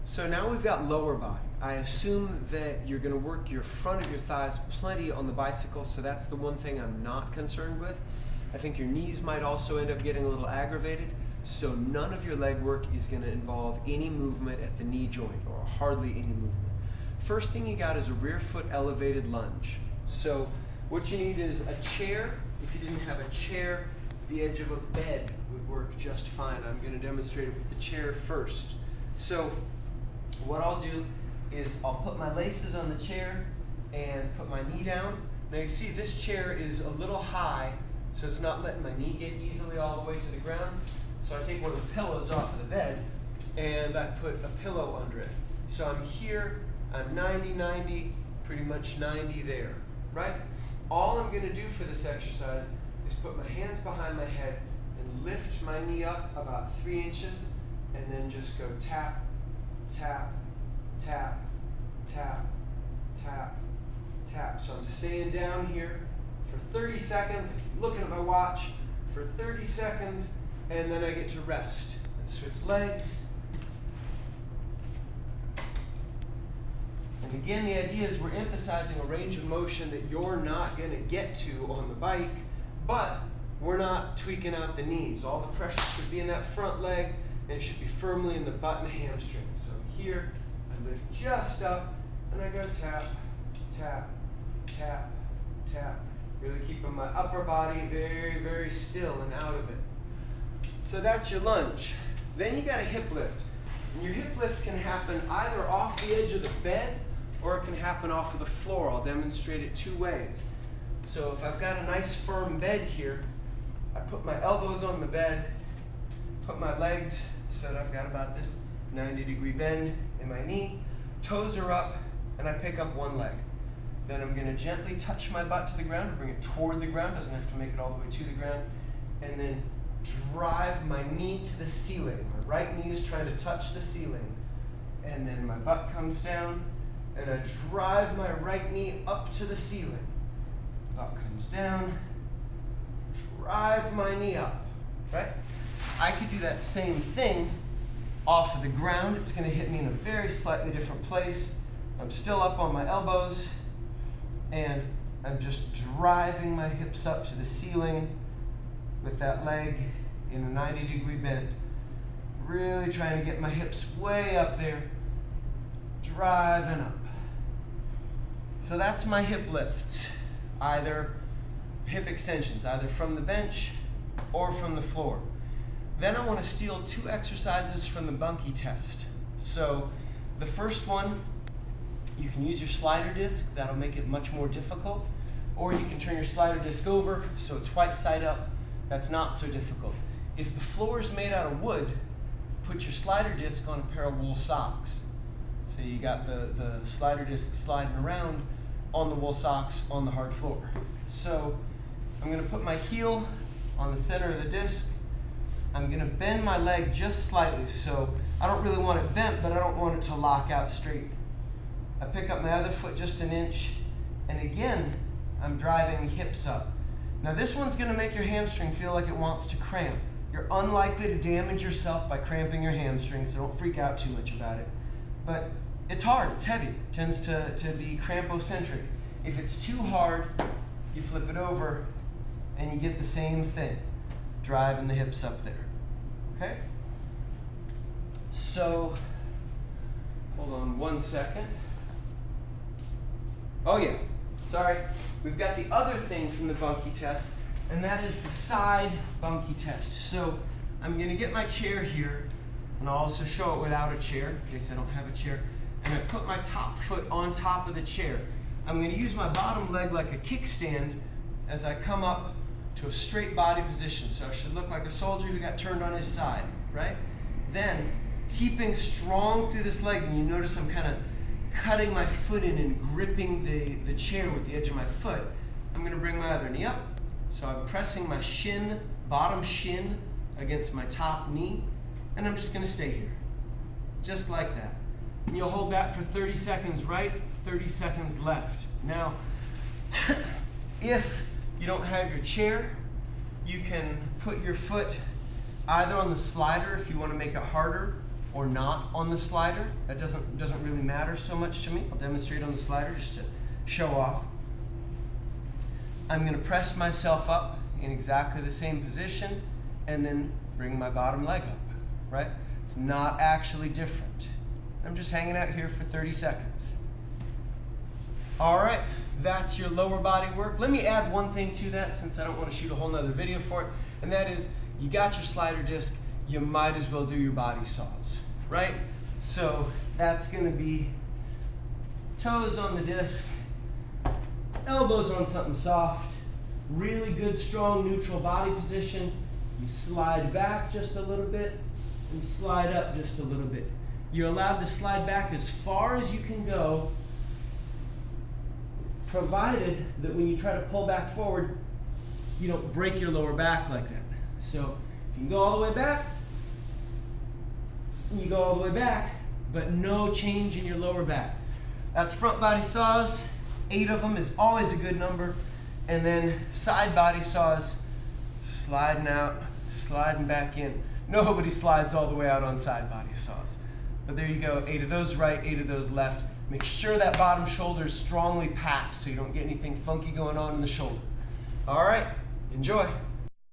So now we've got lower body. I assume that you're going to work your front of your thighs plenty on the bicycle, so that's the one thing I'm not concerned with. I think your knees might also end up getting a little aggravated, so none of your leg work is going to involve any movement at the knee joint, or hardly any movement. First thing you got is a rear foot elevated lunge. So what you need is a chair. If you didn't have a chair, the edge of a bed would work just fine. I'm going to demonstrate it with the chair first. So what I'll do is I'll put my laces on the chair and put my knee down. Now you see this chair is a little high, so it's not letting my knee get easily all the way to the ground. So I take one of the pillows off of the bed and I put a pillow under it. So I'm here, I'm 90, 90, pretty much 90 there, right? All I'm gonna do for this exercise is put my hands behind my head and lift my knee up about 3 inches and then just go tap, tap, tap, tap, tap, tap. So I'm staying down here for 30 seconds, looking at my watch for 30 seconds, and then I get to rest and switch legs. And again, the idea is we're emphasizing a range of motion that you're not going to get to on the bike, but we're not tweaking out the knees. All the pressure should be in that front leg, and it should be firmly in the butt and hamstring. So here, I lift just up, and I go tap, tap, tap, tap. Really keeping my upper body very, very still and out of it. So that's your lunge. Then you got a hip lift. And your hip lift can happen either off the edge of the bed or it can happen off of the floor. I'll demonstrate it 2 ways. So if I've got a nice firm bed here, I put my elbows on the bed, put my legs so that I've got about this 90-degree bend in my knee, toes are up, and I pick up one leg. Then I'm going to gently touch my butt to the ground, bring it toward the ground, doesn't have to make it all the way to the ground, and then drive my knee to the ceiling. My right knee is trying to touch the ceiling. And then my butt comes down, and I drive my right knee up to the ceiling. Butt comes down, drive my knee up, right? I could do that same thing off of the ground. It's going to hit me in a very slightly different place. I'm still up on my elbows, and I'm just driving my hips up to the ceiling with that leg in a 90-degree bend. Really trying to get my hips way up there, driving up. So that's my hip lift, either hip extensions, either from the bench or from the floor. Then I want to steal 2 exercises from the Bunkie test. So the first one, you can use your slider disc, that'll make it much more difficult, or you can turn your slider disc over so it's white side up. That's not so difficult. If the floor is made out of wood, put your slider disc on a pair of wool socks. So you got the slider disc sliding around on the wool socks on the hard floor. So I'm going to put my heel on the center of the disc. I'm going to bend my leg just slightly, so I don't really want it bent, but I don't want it to lock out straight. I pick up my other foot just an inch, and again, I'm driving hips up. Now this one's going to make your hamstring feel like it wants to cramp. You're unlikely to damage yourself by cramping your hamstring, so don't freak out too much about it. But it's hard, it's heavy, it tends to be crampocentric. If it's too hard, you flip it over and you get the same thing, driving the hips up there, okay? So, hold on 1 second. Oh yeah, sorry. We've got the other thing from the Bunkie test, and that is the side Bunkie test. So I'm going to get my chair here, and I'll also show it without a chair, in case I don't have a chair. And I put my top foot on top of the chair. I'm going to use my bottom leg like a kickstand as I come up to a straight body position. So I should look like a soldier who got turned on his side, right? Then, keeping strong through this leg, and you notice I'm kind of cutting my foot in and gripping the chair with the edge of my foot, I'm going to bring my other knee up. So I'm pressing my shin, bottom shin against my top knee, and I'm just going to stay here, just like that. And you'll hold that for 30 seconds right, 30 seconds left. Now, if you don't have your chair, you can put your foot either on the slider if you want to make it harder, or not on the slider. That doesn't really matter so much to me. I'll demonstrate on the slider just to show off. I'm going to press myself up in exactly the same position and then bring my bottom leg up, right? It's not actually different. I'm just hanging out here for 30 seconds. All right, that's your lower body work. Let me add one thing to that since I don't want to shoot a whole nother video for it, and that is you got your slider disc, you might as well do your body saws, right? So that's going to be toes on the disc, elbows on something soft, really good strong neutral body position. You slide back just a little bit and slide up just a little bit. You're allowed to slide back as far as you can go, provided that when you try to pull back forward, you don't break your lower back like that. So if you can go all the way back, you go all the way back, but no change in your lower back. That's front body saws. 8 of them is always a good number. And then side body saws, sliding out, sliding back in. Nobody slides all the way out on side body saws. But there you go, 8 of those right, 8 of those left. Make sure that bottom shoulder is strongly packed so you don't get anything funky going on in the shoulder. All right, enjoy.